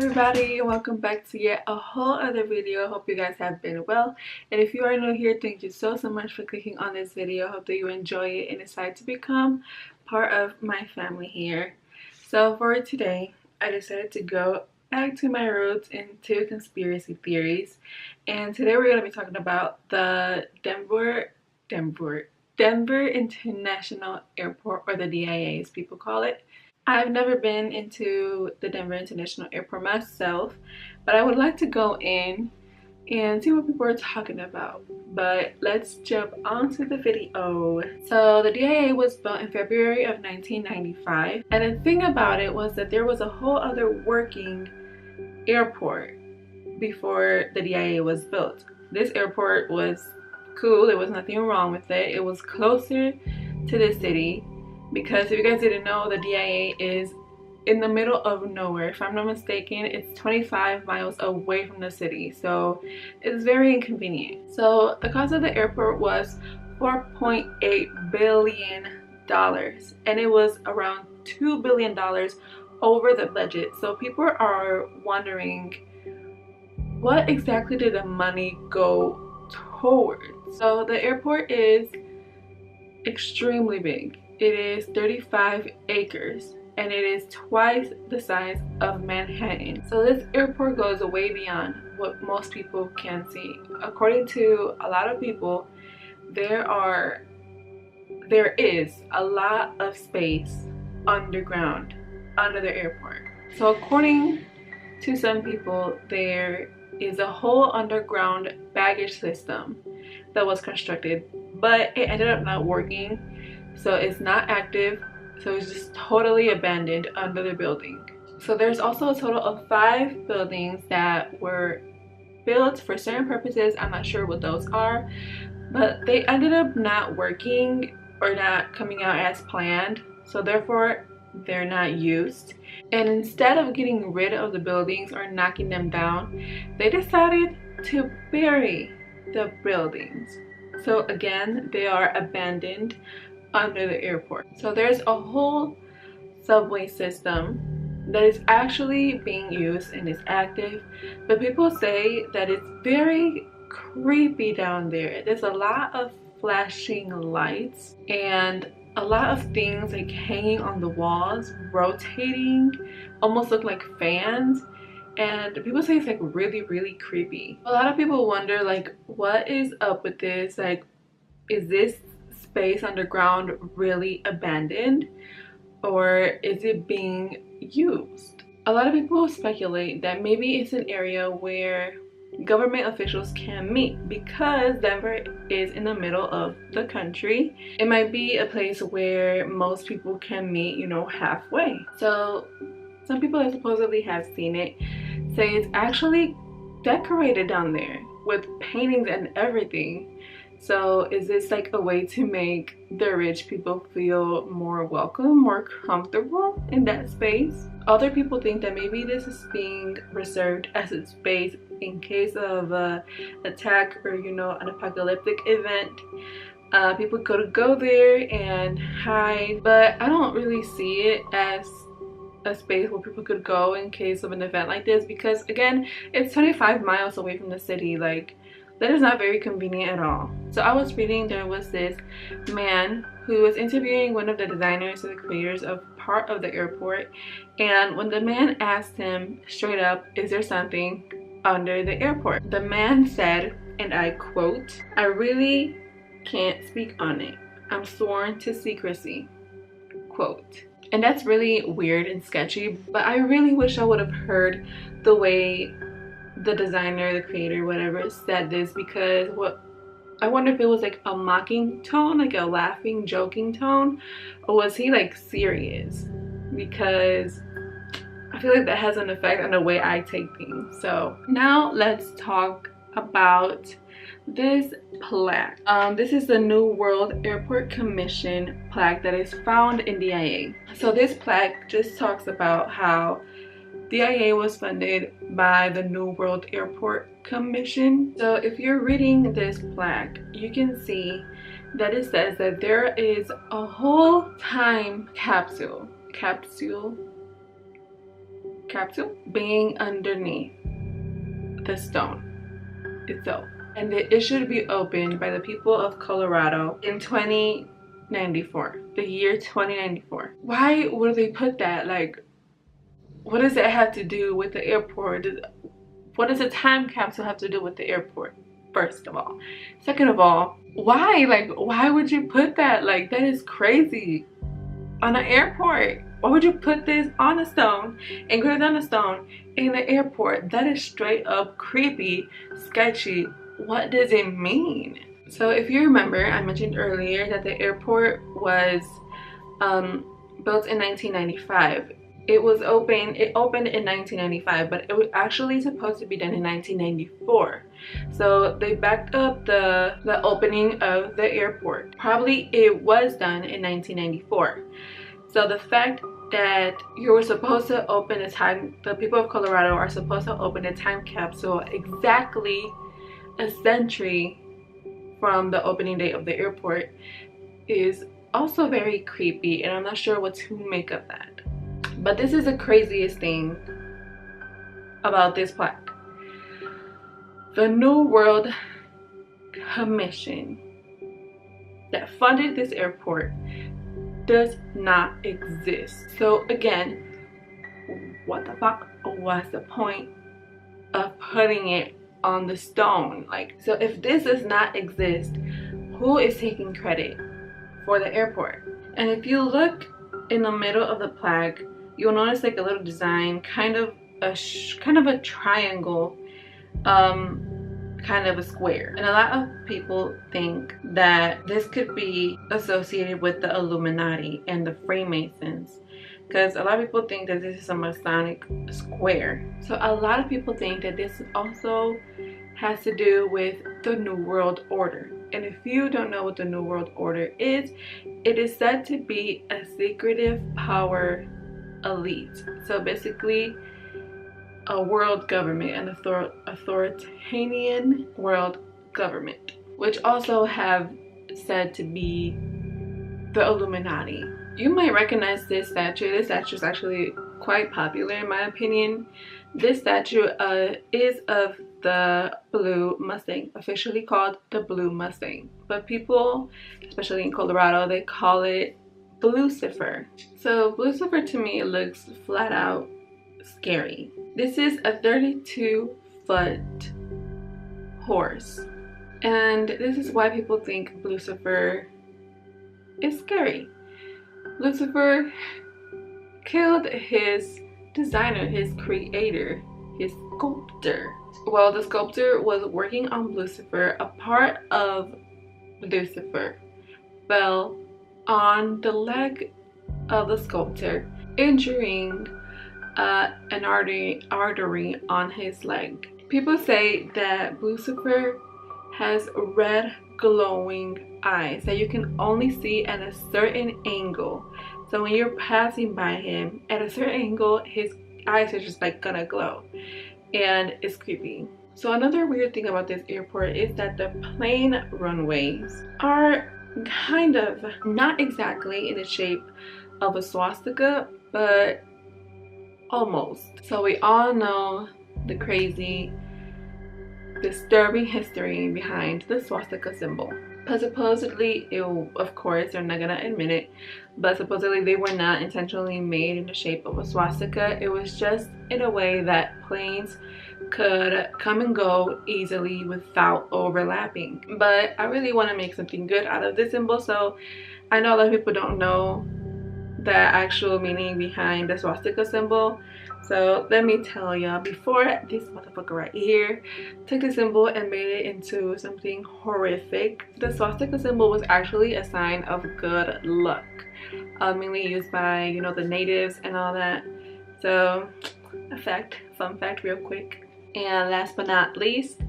everybody, welcome back to yet a whole other video. Hope you guys have been well, and if you are new here, thank you so much for clicking on this video. Hope that you enjoy it and decide to become part of my family here. So for today, I decided to go back to my roots into conspiracy theories, and today we're going to be talking about the Denver International Airport, or the DIA as people call it. I've never been into the Denver International Airport myself, but I would like to go in and see what people are talking about. But let's jump onto the video. So the DIA was built in February of 1995, and the thing about it was that there was a whole other working airport before the DIA was built. This airport was cool, there was nothing wrong with it. It was closer to the city, because if you guys didn't know, the DIA is in the middle of nowhere. If I'm not mistaken, it's 25 miles away from the city, so it's very inconvenient. So the cost of the airport was $4.8 billion, and it was around $2 billion over the budget. So people are wondering, what exactly did the money go towards? So the airport is extremely big. It is 35 acres, and it is twice the size of Manhattan. So this airport goes way beyond what most people can see. According to a lot of people, there is a lot of space underground under the airport. So according to some people, there is a whole underground baggage system that was constructed, but it ended up not working. So it's not active, so it's just totally abandoned under the building. So there's also a total of 5 buildings that were built for certain purposes. I'm not sure what those are, but they ended up not working or not coming out as planned, so therefore they're not used. And instead of getting rid of the buildings or knocking them down, they decided to bury the buildings. So again, they are abandoned under the airport. So there's a whole subway system that is actually being used and is active, but people say that it's very creepy down there. There's a lot of flashing lights and a lot of things like hanging on the walls, rotating, almost look like fans, and people say it's like really creepy. A lot of people wonder, like, what is up with this? Like, is this space underground really abandoned, or is it being used? A lot of people speculate that maybe it's an area where government officials can meet, because Denver is in the middle of the country. It might be a place where most people can meet, you know, halfway. So some people that supposedly have seen it say it's actually decorated down there with paintings and everything. So is this like a way to make the rich people feel more welcome, more comfortable in that space? Other people think that maybe this is being reserved as a space in case of an attack or, you know, an apocalyptic event. People could go there and hide, but I don't really see it as a space where people could go in case of an event like this, because again, it's 25 miles away from the city. Like, that is not very convenient at all. So I was reading, there was this man who was interviewing one of the designers or the creators of part of the airport, and when the man asked him straight up, is there something under the airport? The man said, and I quote, "I really can't speak on it. I'm sworn to secrecy," quote. And that's really weird and sketchy, but I really wish I would have heard the way the designer, the creator, whatever, said this, because I wonder if it was like a mocking tone, like a laughing, joking tone, or was he like serious? Because I feel like that has an effect on the way I take things. So now let's talk about this plaque. This is the New World Airport Commission plaque that is found in DIA. So this plaque just talks about how DIA was funded by the New World Airport Commission. So if you're reading this plaque, you can see that it says that there is a whole time capsule capsule being underneath the stone itself. And it should be opened by the people of Colorado in 2094, the year 2094. Why would they put that? Like, what does it have to do with the airport? What does a time capsule have to do with the airport, first of all? Second of all, why? Like, why would you put that? Like, that is crazy. On an airport, why would you put this on a stone, engraved on a stone in the airport? That is straight up creepy, sketchy. What does it mean? So if you remember, I mentioned earlier that the airport was built in 1995. It opened in 1995, but it was actually supposed to be done in 1994. So they backed up the opening of the airport. Probably it was done in 1994. So the fact that you were supposed to open the people of Colorado are supposed to open a time capsule exactly a century from the opening date of the airport is also very creepy, and I'm not sure what to make of that. But this is the craziest thing about this plaque. The New World Commission that funded this airport does not exist. So again, what the fuck was the point of putting it on the stone? Like, so if this does not exist, who is taking credit for the airport? And if you look in the middle of the plaque, you'll notice like a little design, kind of a triangle, kind of a square. And a lot of people think that this could be associated with the Illuminati and the Freemasons, because a lot of people think that this is a Masonic square. So a lot of people think that this also has to do with the New World Order. And if you don't know what the New World Order is, it is said to be a secretive power elite. So basically a world government, an authoritarian world government, which also have said to be the Illuminati. You might recognize this statue. This statue is actually quite popular in my opinion. This statue is of the Blue Mustang, officially called the Blue Mustang. But people, especially in Colorado, they call it Blucifer. So Blucifer to me looks flat out scary. This is a 32-foot horse. And this is why people think Blucifer is scary. Lucifer killed his designer, his creator, his sculptor. While the sculptor was working on Lucifer, a part of Lucifer fell on the leg of the sculptor, injuring an artery on his leg. People say that Lucifer has red glowing eyes that you can only see at a certain angle. So when you're passing by him at a certain angle, his eyes are just like gonna glow, and it's creepy. So another weird thing about this airport is that the plane runways are kind of not exactly in the shape of a swastika, but almost. So we all know the crazy, disturbing history behind the swastika symbol. But supposedly, of course, they're not gonna admit it, but supposedly they were not intentionally made in the shape of a swastika. It was just in a way that planes could come and go easily without overlapping. But I really want to make something good out of this symbol, so I know a lot of people don't know the actual meaning behind the swastika symbol. So let me tell y'all, before this motherfucker right here took the symbol and made it into something horrific, the swastika symbol was actually a sign of good luck, mainly used by, you know, the natives and all that. So fun fact real quick. And last but not least,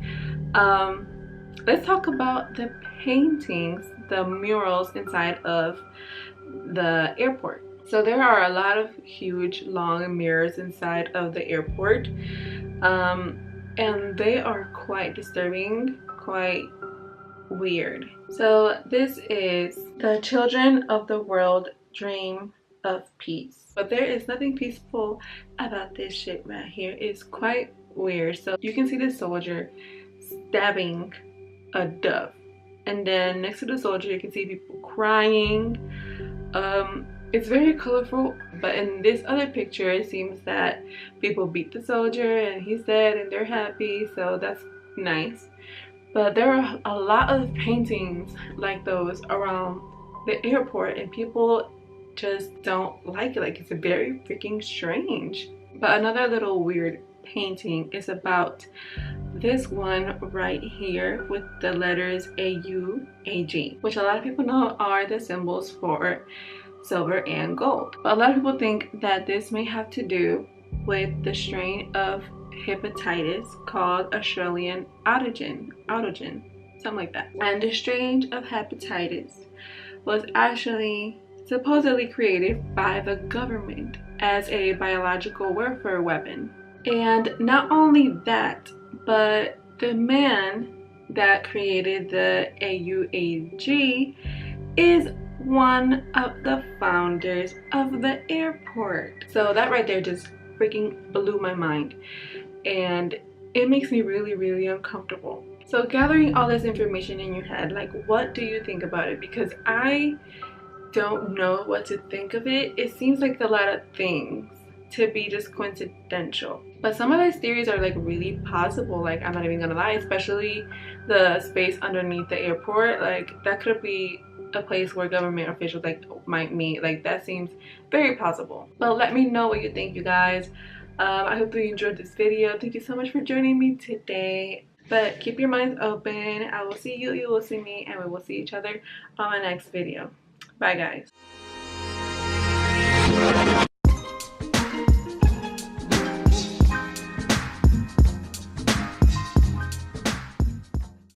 let's talk about the paintings, the murals inside of the airport. So there are a lot of huge long mirrors inside of the airport, and they are quite disturbing, quite weird. So this is the Children of the World Dream of peace. But there is nothing peaceful about this shit right here. It's quite weird. So you can see this soldier stabbing a dove, and then next to the soldier you can see people crying. It's very colorful, but in this other picture it seems that people beat the soldier and he's dead and they're happy, so that's nice. But there are a lot of paintings like those around the airport and people just don't like it. Like, it's very freaking strange. But another little weird painting is about this one right here with the letters AUAG, which a lot of people know are the symbols for silver and gold. But a lot of people think that this may have to do with the strain of hepatitis called Australian autogen, something like that. And the strain of hepatitis was actually supposedly created by the government as a biological warfare weapon. And not only that, but the man that created the AUAG is one of the founders of the airport. So that right there just freaking blew my mind, and it makes me really, really uncomfortable. So gathering all this information in your head, like, what do you think about it? Because I don't know what to think of it. It seems like a lot of things to be just coincidental, but some of these theories are like really possible. Like, I'm not even gonna lie, especially the space underneath the airport. Like, that could be a place where government officials like might meet. Like, that seems very possible. But let me know what you think, you guys. I hope you enjoyed this video. Thank you so much for joining me today. But keep your minds open. I will see you, you will see me, and we will see each other on my next video. Bye, guys.